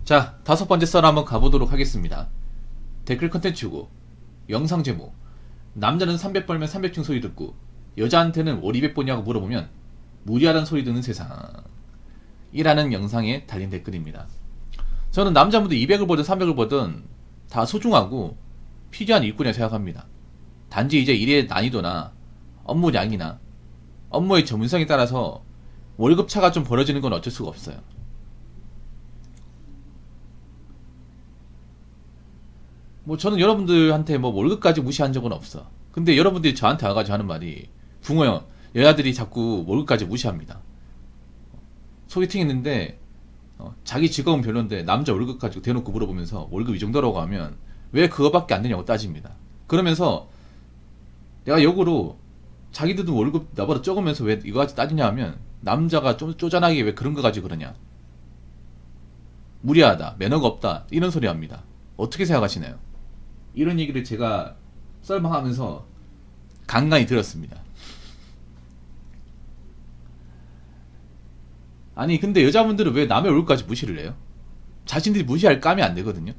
자, 다섯 번째 썰 한번 가보도록 하겠습니다. 댓글 컨텐츠고, 영상 제목, 남자는 300 벌면 300층 소리 듣고, 여자한테는 월 200 보냐고 물어보면, 무리하다는 소리 듣는 세상. 이라는 영상에 달린 댓글입니다. 저는 남자분들 200을 보든 300을 보든 다 소중하고 필요한 일꾼이라 생각합니다. 단지 이제 일의 난이도나 업무량이나 업무의 전문성에 따라서 월급 차가 좀 벌어지는 건 어쩔 수가 없어요. 뭐 저는 여러분들한테 뭐 월급까지 무시한 적은 없어. 근데 여러분들이 저한테 와가지고 하는 말이 붕어요. 여자들이 자꾸 월급까지 무시합니다. 소개팅 했는데 자기 직업은 별론데 남자 월급 가지고 대놓고 물어보면서 월급 이 정도라고 하면 왜 그거밖에 안 되냐고 따집니다. 그러면서 내가 역으로 자기들도 월급 나보다 적으면서 왜 이거 가지고 따지냐 하면 남자가 좀 쪼잔하게 왜 그런 거 가지고 그러냐, 무리하다, 매너가 없다, 이런 소리 합니다. 어떻게 생각하시나요? 이런 얘기를 제가 썰망하면서 간간히 들었습니다. 아니 근데 여자분들은 왜 남의 얼굴까지 무시를 해요? 자신들이 무시할 감이 안 되거든요.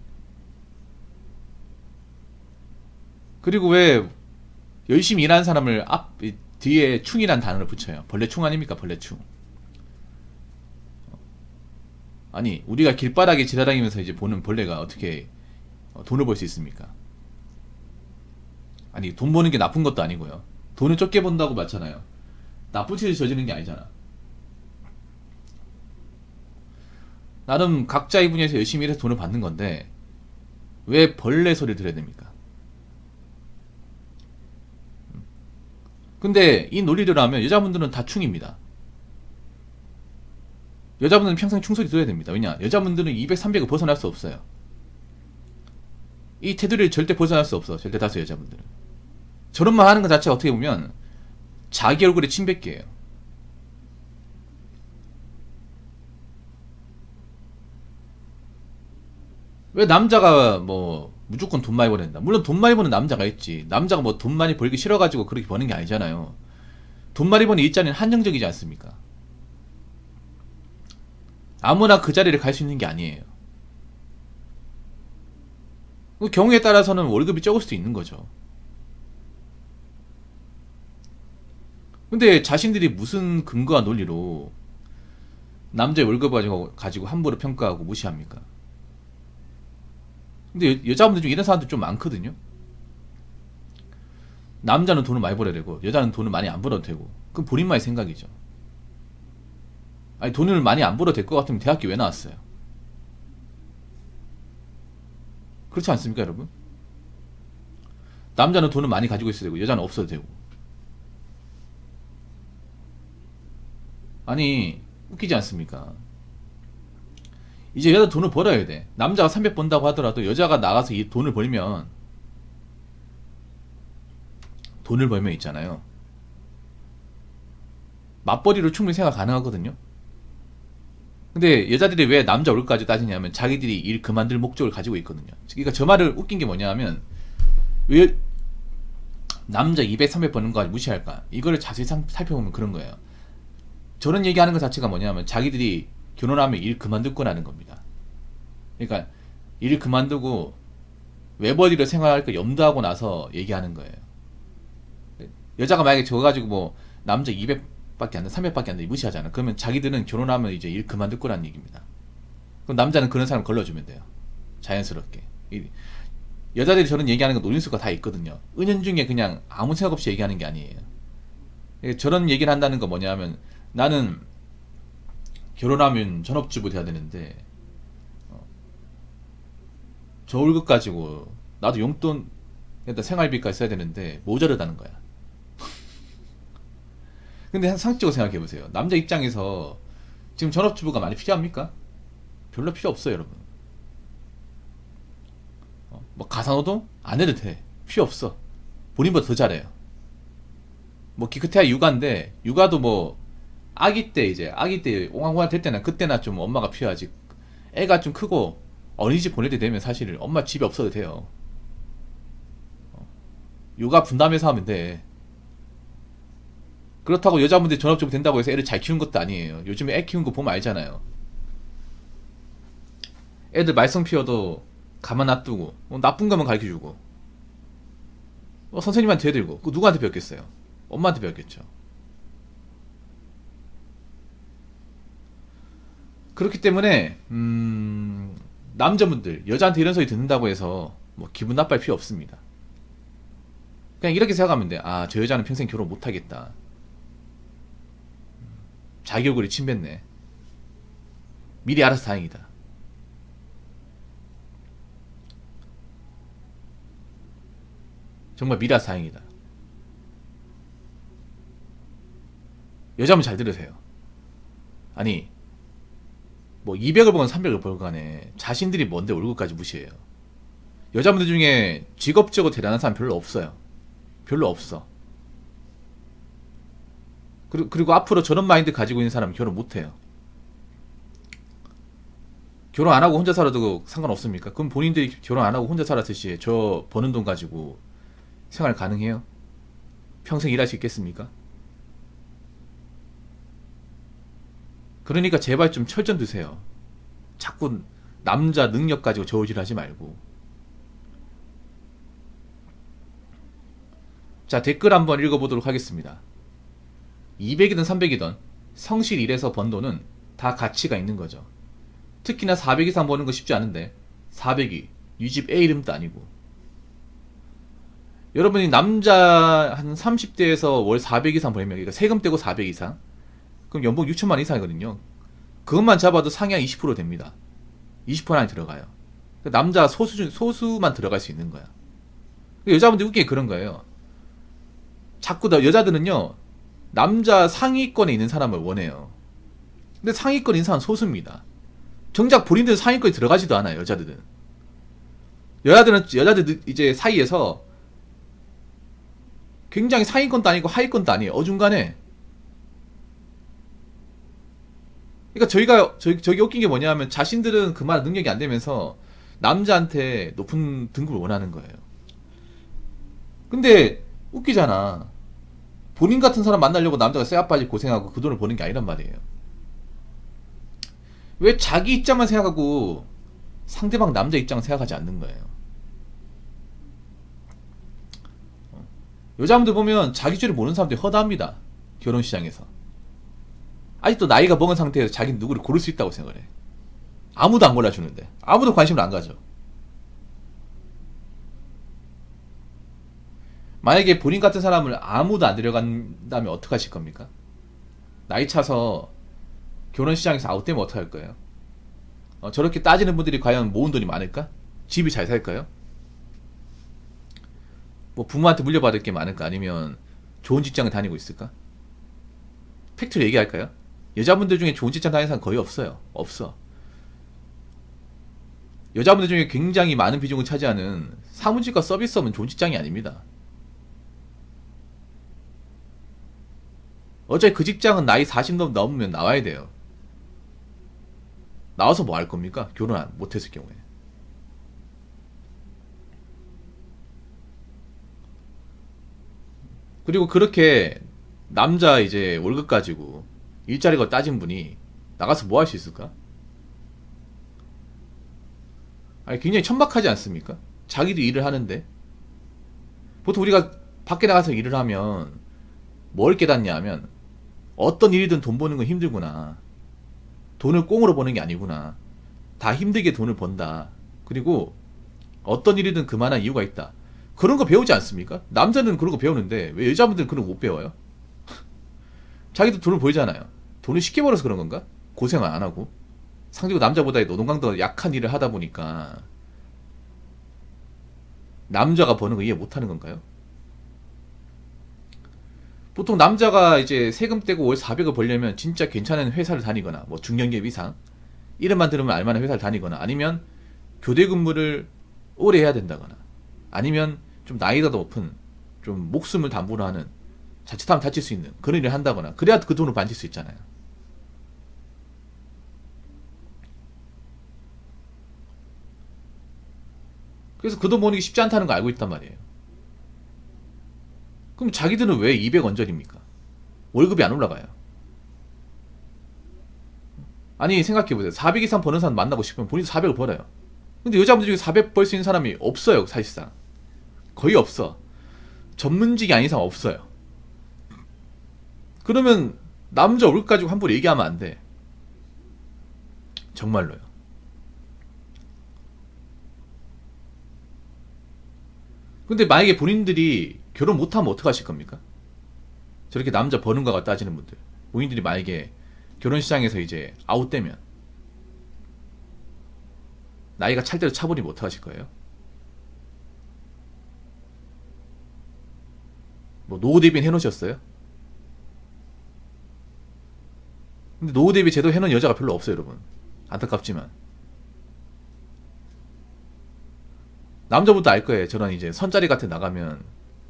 그리고 왜 열심히 일하는 사람을 뒤에 충이란 단어를 붙여요? 벌레충 아닙니까? 벌레충. 아니 우리가 길바닥에 지나다니면서 이제 보는 벌레가 어떻게 돈을 벌 수 있습니까? 아니 돈 버는 게 나쁜 것도 아니고요. 돈을 적게 번다고 맞잖아요. 나쁜 짓을 저지르는 게 아니잖아. 나름 각자의 분야에서 열심히 일해서 돈을 받는 건데 왜 벌레 소리를 들어야 됩니까? 근데 이 논리대로 하면 여자분들은 다 충입니다. 여자분들은 평생 충소리 들어야 됩니다. 왜냐? 여자분들은 200, 300을 벗어날 수 없어요. 이 테두리를 절대 벗어날 수 없어. 절대 다수 여자분들은. 저런 말 하는 것 자체가 어떻게 보면 자기 얼굴에 침 뱉기예요. 왜 남자가 뭐 무조건 돈 많이 버는다. 물론 돈 많이 버는 남자가 있지. 남자가 뭐 돈 많이 벌기 싫어가지고 그렇게 버는 게 아니잖아요. 돈 많이 버는 일자리는 한정적이지 않습니까? 아무나 그 자리를 갈 수 있는 게 아니에요. 그 경우에 따라서는 월급이 적을 수도 있는 거죠. 근데 자신들이 무슨 근거와 논리로 남자의 월급을 가지고 함부로 평가하고 무시합니까? 근데 여자분들 중에 이런 사람들 좀 많거든요. 남자는 돈을 많이 벌어야 되고 여자는 돈을 많이 안 벌어도 되고, 그건 본인만의 생각이죠. 아니 돈을 많이 안 벌어도 될 것 같으면 대학교 왜 나왔어요? 그렇지 않습니까 여러분? 남자는 돈을 많이 가지고 있어야 되고 여자는 없어도 되고. 아니 웃기지 않습니까? 이제 여자 돈을 벌어야 돼. 남자가 300 번다고 하더라도 여자가 나가서 이 돈을 벌면 있잖아요, 맞벌이로 충분히 생각 가능하거든요. 근데 여자들이 왜 남자 월급까지 따지냐면 자기들이 일 그만둘 목적을 가지고 있거든요. 그러니까 저 말을 웃긴 게 뭐냐면 왜 남자 200, 300 버는 거 무시할까? 이거를 자세히 살펴보면 그런 거예요. 저런 얘기하는 것 자체가 뭐냐면 자기들이 결혼하면 일 그만둘 거라는 겁니다. 그러니까 일 그만두고 외벌이로 생활할 거 염두하고 나서 얘기하는 거예요. 여자가 만약에 저거 가지고 뭐 남자 200밖에 안 돼, 300밖에 안 돼 무시하잖아. 그러면 자기들은 결혼하면 이제 일 그만둘 거라는 얘기입니다. 그럼 남자는 그런 사람 걸러주면 돼요. 자연스럽게. 여자들이 저런 얘기하는 거 노림수가 다 있거든요. 은연중에 그냥 아무 생각 없이 얘기하는 게 아니에요. 저런 얘기를 한다는 거 뭐냐면 나는 결혼하면 전업주부 돼야 되는데 저 월급 가지고 나도 용돈, 일단 생활비까지 써야 되는데 모자르다는 거야. 근데 상식적으로 생각해보세요. 남자 입장에서 지금 전업주부가 많이 필요합니까? 별로 필요 없어요 여러분. 뭐 가사노동? 안 해도 돼. 필요 없어. 본인보다 더 잘해요. 뭐 기껏해야 육아인데 육아도 뭐 아기 때 옹알옹알 될 때나 그때나 좀 엄마가 필요하지. 애가 좀 크고 어린이집 보낼 때 되면 사실 엄마 집에 없어도 돼요. 육아 분담해서 하면 돼. 그렇다고 여자분들이 전업주부 된다고 해서 애를 잘 키운 것도 아니에요. 요즘에 애 키우는 거 보면 알잖아요. 애들 말썽 피워도 가만 놔두고 나쁜 것만 가르쳐주고 선생님한테 해들고 그 누구한테 배웠겠어요? 엄마한테 배웠겠죠. 그렇기 때문에 남자분들 여자한테 이런 소리 듣는다고 해서 뭐 기분 나빠할 필요 없습니다. 그냥 이렇게 생각하면 돼. 아, 저 여자는 평생 결혼 못하겠다. 자기 얼굴에 침 뱉네. 미리 알아서 다행이다. 정말 미리 알아서 다행이다. 여자분 잘 들으세요. 아니 뭐 200을 벌건 300을 벌건 간에 자신들이 뭔데 얼굴까지 무시해요. 여자분들 중에 직업적으로 대단한 사람 별로 없어요. 별로 없어. 그리고 앞으로 저런 마인드 가지고 있는 사람은 결혼 못해요. 결혼 안 하고 혼자 살아도 상관없습니까? 그럼 본인들이 결혼 안 하고 혼자 살았을 시에 저 버는 돈 가지고 생활 가능해요? 평생 일할 수 있겠습니까? 그러니까 제발 좀 철 좀 드세요. 자꾸 남자 능력 가지고 저울질하지 말고. 자, 댓글 한번 읽어보도록 하겠습니다. 200이든 300이든 성실 일해서 번 돈은 다 가치가 있는 거죠. 특히나 400 이상 버는 거 쉽지 않은데 400이 이 집 A 이름도 아니고. 여러분이 남자 한 30대에서 월 400 이상 벌면, 그러니까 세금 떼고 400 이상, 그럼 연봉 6천만 원 이상이거든요. 그것만 잡아도 상향 20% 됩니다. 20% 안에 들어가요. 남자 소수만 들어갈 수 있는 거야. 여자분들 웃기게 그런 거예요. 자꾸 여자들은요, 남자 상위권에 있는 사람을 원해요. 근데 상위권에 있는 사람은 소수입니다. 정작 본인들은 상위권에 들어가지도 않아요. 여자들 이제 사이에서 굉장히 상위권도 아니고 하위권도 아니에요. 어중간해. 그러니까 저기 웃긴 게 뭐냐면 자신들은 그만한 능력이 안 되면서 남자한테 높은 등급을 원하는 거예요. 근데 웃기잖아. 본인 같은 사람 만나려고 남자가 쇠아빠지 고생하고 그 돈을 버는 게 아니란 말이에요. 왜 자기 입장만 생각하고 상대방 남자 입장을 생각하지 않는 거예요. 여자분들 보면 자기 줄을 모르는 사람들이 허다합니다. 결혼시장에서. 아직도 나이가 먹은 상태에서 자기는 누구를 고를 수 있다고 생각을 해. 아무도 안 골라주는데. 아무도 관심을 안 가져. 만약에 본인 같은 사람을 아무도 안 데려간다면 어떡하실 겁니까? 나이 차서 결혼시장에서 아웃되면 어떡할 거예요? 저렇게 따지는 분들이 과연 모은 돈이 많을까? 집이 잘 살까요? 뭐 부모한테 물려받을 게 많을까? 아니면 좋은 직장을 다니고 있을까? 팩트로 얘기할까요? 여자분들 중에 좋은 직장 다니는 사람 거의 없어요. 없어. 여자분들 중에 굉장히 많은 비중을 차지하는 사무직과 서비스업은 좋은 직장이 아닙니다. 어차피 그 직장은 나이 40 넘으면 나와야 돼요. 나와서 뭐 할 겁니까? 결혼 못했을 경우에. 그리고 그렇게 남자 이제 월급 가지고 일자리가 따진 분이 나가서 뭐 할 수 있을까? 아니, 굉장히 천박하지 않습니까? 자기도 일을 하는데. 보통 우리가 밖에 나가서 일을 하면 뭘 깨닫냐 하면 어떤 일이든 돈 버는 건 힘들구나. 돈을 꽁으로 버는 게 아니구나. 다 힘들게 돈을 번다. 그리고 어떤 일이든 그만한 이유가 있다. 그런 거 배우지 않습니까? 남자는 그런 거 배우는데 왜 여자분들은 그런 거 못 배워요? 자기도 돈을 벌잖아요. 돈을 쉽게 벌어서 그런 건가? 고생을 안 하고. 상대적으로 남자보다 노동 강도가 약한 일을 하다 보니까 남자가 버는 거 이해 못 하는 건가요? 보통 남자가 이제 세금 떼고 월 400을 벌려면 진짜 괜찮은 회사를 다니거나 뭐 중견기업 이상 이름만 들으면 알만한 회사를 다니거나 아니면 교대 근무를 오래 해야 된다거나 아니면 좀 나이가 높은 좀 목숨을 담보로 하는 자칫하면 다칠 수 있는 그런 일을 한다거나 그래야 그 돈을 만질 수 있잖아요. 그래서 그 돈 버는 게 쉽지 않다는 거 알고 있단 말이에요. 그럼 자기들은 왜 200 언저리입니까? 월급이 안 올라가요. 아니 생각해보세요. 400 이상 버는 사람 만나고 싶으면 본인도 400을 벌어요. 근데 여자분들 중에 400 벌 수 있는 사람이 없어요. 사실상 거의 없어. 전문직이 아닌 이상 없어요. 그러면 남자 얼굴 가지고 함부로 얘기하면 안 돼. 정말로요. 근데 만약에 본인들이 결혼 못하면 어떡하실 겁니까? 저렇게 남자 버는 거가 따지는 분들, 본인들이 만약에 결혼 시장에서 이제 아웃되면, 나이가 찰 대로 차버리면 어떡하실 거예요? 뭐 노후 대비는 해놓으셨어요? 근데 노후 대비 제도 해놓은 여자가 별로 없어요, 여러분. 안타깝지만. 남자분도 알 거예요. 저런 이제 선자리 같은 데 나가면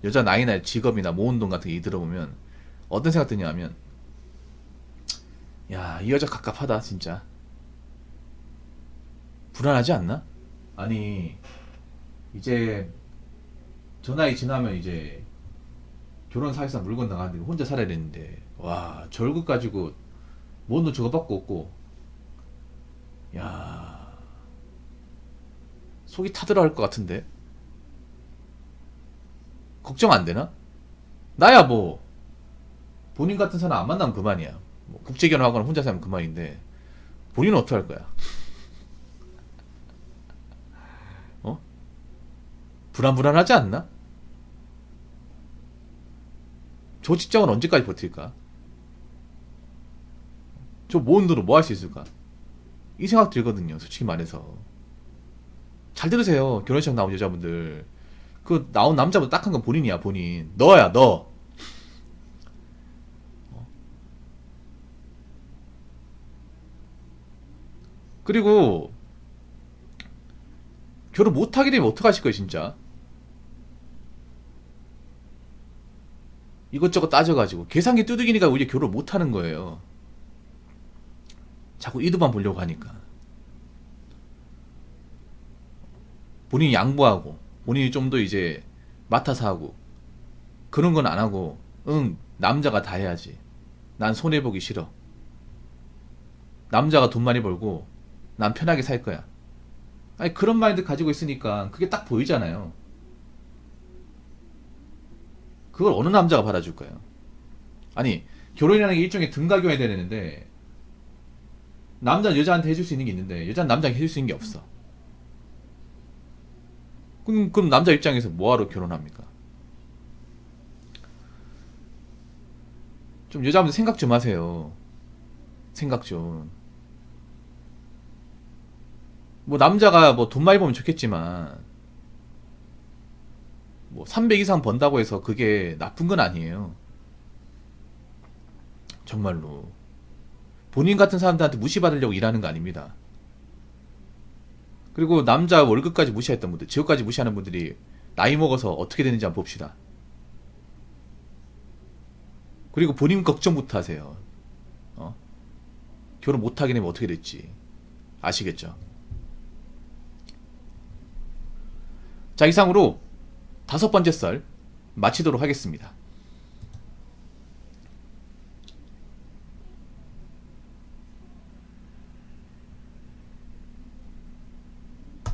여자 나이나 직업이나 모은 돈 같은 게 들어보면 어떤 생각 드냐 하면, 야, 이 여자 갑갑하다 진짜. 불안하지 않나? 아니, 이제 저 나이 지나면 이제 결혼 사실상 물건 나가는데 혼자 살아야 되는데, 와, 저 얼굴 가지고 모은 돈 저거밖에 없고, 야, 속이 타들어 할 것 같은데. 걱정 안 되나? 나야 뭐 본인 같은 사람 안 만나면 그만이야. 뭐 국제 결혼하거나 혼자 살면 그만인데, 본인은 어떻게 할 거야? 어? 불안불안하지 않나? 저 직장은 언제까지 버틸까? 저 모은 돈으로 뭐 할 수 있을까? 이 생각 들거든요, 솔직히 말해서. 잘 들으세요, 결혼식 나온 여자분들. 그 나온 남자보다 딱한 건 본인이야, 본인. 너야, 너. 그리고 결혼 못하게 되면 어떡하실 거예요, 진짜? 이것저것 따져가지고 계산기 두들기니까 오히려 결혼 못하는 거예요. 자꾸 이득만 보려고 하니까. 본인이 양보하고 본인이 좀 더 이제 맡아서 하고, 그런 건 안 하고, 응, 남자가 다 해야지, 난 손해보기 싫어, 남자가 돈 많이 벌고 난 편하게 살 거야. 아니, 그런 마인드 가지고 있으니까 그게 딱 보이잖아요. 그걸 어느 남자가 받아줄 거예요? 아니, 결혼이라는 게 일종의 등가교환이 되는데, 남자는 여자한테 해줄 수 있는 게 있는데 여자는 남자한테 해줄 수 있는 게 없어. 그럼 남자 입장에서 뭐하러 결혼합니까? 좀 여자분들 생각 좀 하세요. 생각 좀. 뭐 남자가 뭐 돈 많이 벌면 좋겠지만, 뭐 300 이상 번다고 해서 그게 나쁜 건 아니에요. 정말로. 본인 같은 사람들한테 무시받으려고 일하는 거 아닙니다. 그리고 남자 월급까지 무시했던 분들, 직업까지 무시하는 분들이 나이 먹어서 어떻게 되는지 한번 봅시다. 그리고 본인 걱정부터 하세요. 어? 결혼 못하게 되면 어떻게 될지 아시겠죠? 자, 이상으로 5번째 썰 마치도록 하겠습니다.